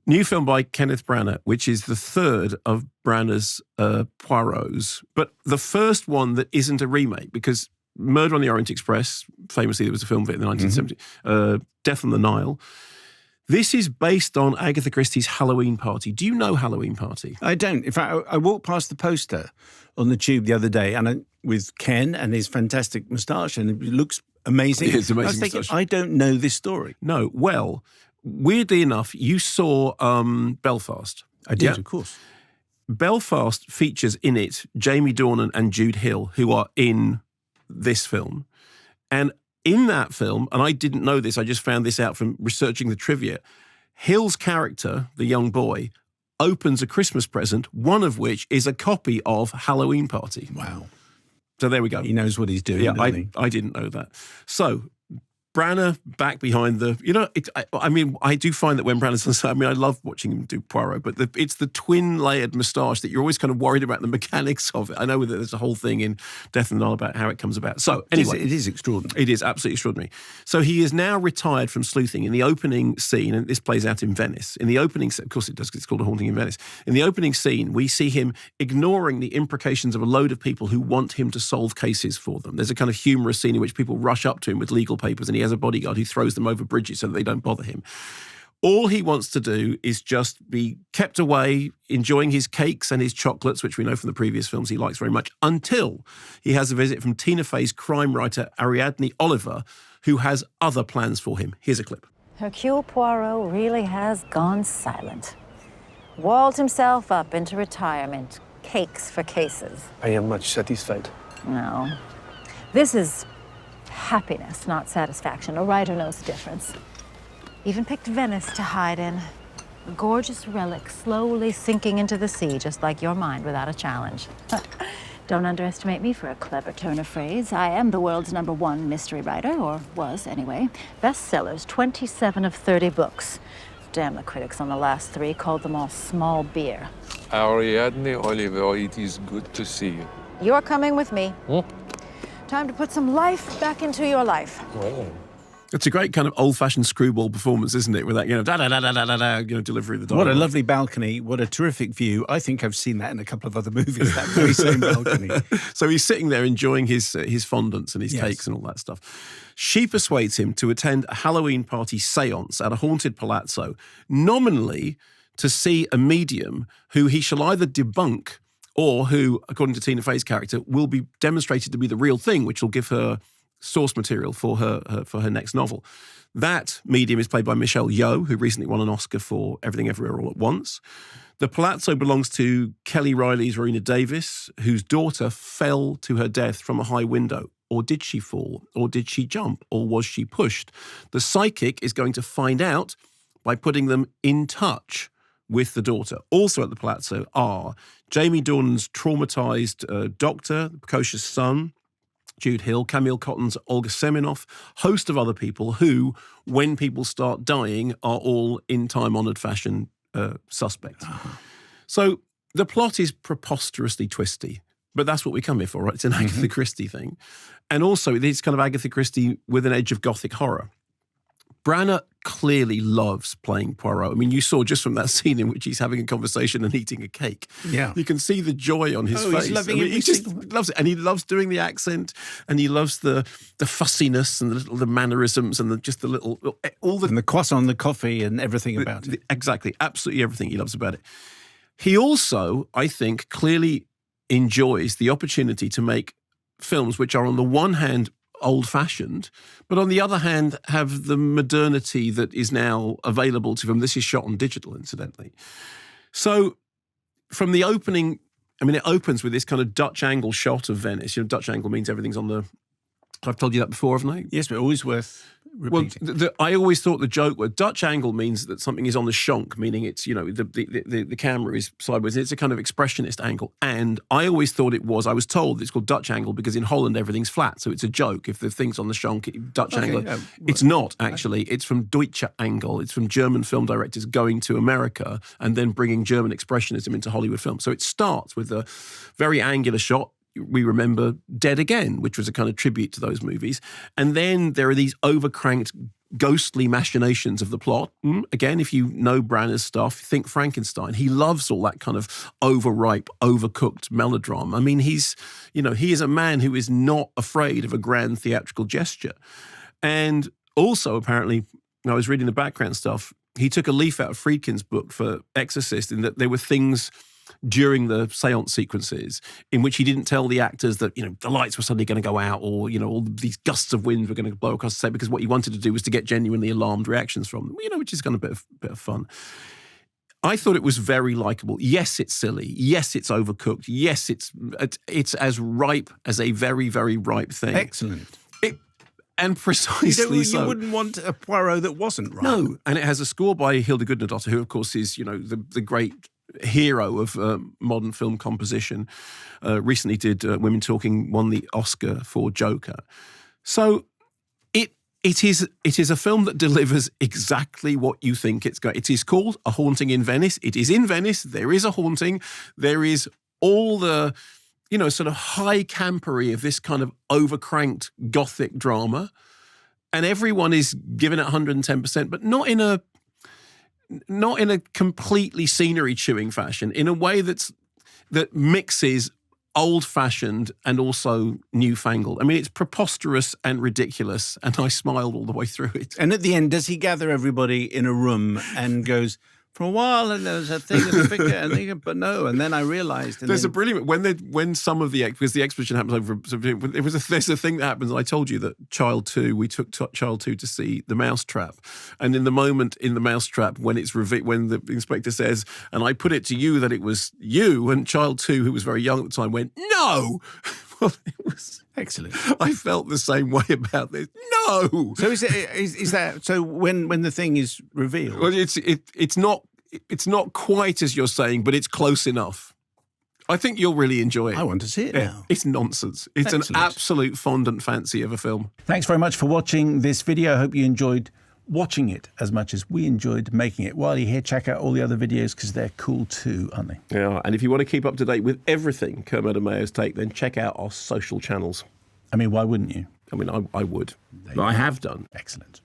New film by Kenneth Branagh, which is the third of Branagh's Poirots, but the first one that isn't a remake, because Murder on the Orient Express, famously there was a film of it in the 1970s, Death on the Nile. This is based on Agatha Christie's Halloween Party. Do you know Halloween Party? I don't. In fact, I walked past the poster on the tube the other day with Ken and his fantastic moustache, and it looks amazing. It's amazing. I was thinking, I don't know this story. No. Well, weirdly enough, you saw Belfast. I did, of course. Belfast features in it Jamie Dornan and Jude Hill, who are in this film. And in that film, and I didn't know this, I just found this out from researching the trivia, Hill's character, the young boy, opens a Christmas present, one of which is a copy of Halloween Party. Wow. So there we go. He knows what he's doing, Yeah, doesn't he? I didn't know that. So Branagh back behind the, I do find that when Branagh's on set, I love watching him do Poirot, but it's the twin-layered moustache that you're always kind of worried about the mechanics of it. I know that there's a whole thing in Death and the Nile about how it comes about. So anyway. It is extraordinary. It is absolutely extraordinary. So he is now retired from sleuthing. In the opening scene, and this plays out in Venice, in the opening, of course it does, because it's called A Haunting in Venice. In the opening scene, we see him ignoring the imprecations of a load of people who want him to solve cases for them. There's a kind of humorous scene in which people rush up to him with legal papers, and he has a bodyguard who throws them over bridges so that they don't bother him. All he wants to do is just be kept away, enjoying his cakes and his chocolates, which we know from the previous films he likes very much, until he has a visit from Tina Fey's crime writer Ariadne Oliver, who has other plans for him. Here's a clip. Hercule Poirot really has gone silent. Walled himself up into retirement. Cakes for cases. I am much satisfied. No. This is happiness, not satisfaction. A writer knows the difference. Even picked Venice to hide in. A gorgeous relic slowly sinking into the sea, just like your mind without a challenge. Don't underestimate me for a clever turn of phrase. I am the world's #1 mystery writer, or was anyway. Bestsellers, 27 of 30 books. Damn, the critics on the last 3 called them all small beer. Ariadne Oliver, it is good to see you. You're coming with me. Time to put some life back into your life. Well, It's a great kind of old-fashioned screwball performance, isn't it? With that, da-da-da-da-da-da, delivery of the dialogue. What a lovely balcony. What a terrific view. I think I've seen that in a couple of other movies, that very same balcony. So he's sitting there enjoying his fondants and his cakes and all that stuff. She persuades him to attend a Halloween party seance at a haunted palazzo, nominally to see a medium who he shall either debunk or who, according to Tina Fey's character, will be demonstrated to be the real thing, which will give her source material for her next novel. That medium is played by Michelle Yeoh, who recently won an Oscar for Everything Everywhere All at Once. The palazzo belongs to Kelly Riley's Rowena Davis, whose daughter fell to her death from a high window. Or did she fall? Or did she jump? Or was she pushed? The psychic is going to find out by putting them in touch with the daughter. Also at the palazzo are Jamie Dornan's traumatized doctor, the precocious son, Jude Hill, Camille Cotton's Olga Seminoff, host of other people who, when people start dying, are all in time-honoured fashion suspects. So the plot is preposterously twisty, but that's what we come here for, right? It's an Agatha Christie thing. And also it is kind of Agatha Christie with an edge of gothic horror. Branagh clearly loves playing Poirot. I mean, you saw just from that scene in which he's having a conversation and eating a cake. Yeah. You can see the joy on his face. He's loving he just loves it. And he loves doing the accent, and he loves the fussiness and the mannerisms and just the little... And the croissant, the coffee and everything about it. Exactly. Absolutely everything he loves about it. He also, I think, clearly enjoys the opportunity to make films which are on the one hand old-fashioned, but on the other hand have the modernity that is now available to them. This is shot on digital, incidentally. So from the opening, I mean, it opens with this kind of Dutch angle shot of Venice. You know, Dutch angle means everything's on the... I've told you that before, haven't I? Yes, but always worth repeating. Well, I always thought the joke was Dutch angle means that something is on the shonk, meaning it's, you know, the camera is sideways. It's a kind of expressionist angle. And I always thought I was told it's called Dutch angle because in Holland everything's flat. So it's a joke. If the thing's on the shonk, Dutch angle. It's not, actually. It's from Deutsche Angle. It's from German film directors going to America and then bringing German expressionism into Hollywood film. So it starts with a very angular shot. We remember Dead Again, which was a kind of tribute to those movies. And then there are these overcranked ghostly machinations of the plot. Again, if you know Branner's stuff, think Frankenstein. He loves all that kind of overripe, overcooked melodrama. I mean, he is a man who is not afraid of a grand theatrical gesture. And also, apparently, I was reading the background stuff, he took a leaf out of Friedkin's book for Exorcist in that there were things during the seance sequences in which he didn't tell the actors that, the lights were suddenly going to go out or, all these gusts of wind were going to blow across the set, because what he wanted to do was to get genuinely alarmed reactions from them, which is kind of a bit of fun. I thought it was very likable. Yes, it's silly. Yes, it's overcooked. Yes, it's as ripe as a very, very ripe thing. Excellent. And precisely so. You wouldn't want a Poirot that wasn't right. No, and it has a score by Hilda Gudnadottir, who, of course, is, the great hero of modern film composition. Recently did Women Talking, won the Oscar for Joker. So it is a film that delivers exactly what you think it's going. It is called A Haunting in Venice. It is in Venice. There is a haunting. There is all the sort of high campery of this kind of overcranked Gothic drama. And everyone is given it 110%, but not in a completely scenery-chewing fashion, in a way that mixes old-fashioned and also newfangled. I mean, it's preposterous and ridiculous, and I smiled all the way through it. And at the end, does he gather everybody in a room and goes, for a while, and there's a thing in the figure, and but no, and then I realised. There's a brilliant when some of because the exposition happens over. There's a thing that happens. I told you that Child 2. We took Child 2 to see The Mousetrap, and in the moment in The Mousetrap when when the inspector says, "And I put it to you that it was you," and Child 2, who was very young at the time, went, "No." Well, it was excellent. I felt the same way about this. No. So is that so? When the thing is revealed, well, it's not quite as you're saying, but it's close enough. I think you'll really enjoy it. I want to see it now. It's nonsense. It's excellent. An absolute fondant fancy of a film. Thanks very much for watching this video. I hope you enjoyed watching it as much as we enjoyed making it. While you're here, check out all the other videos because they're cool too, aren't they? Yeah, and if you want to keep up to date with everything Kermode and Mayo's take, then check out our social channels. I mean, why wouldn't you? I mean, I would. I have done. Excellent.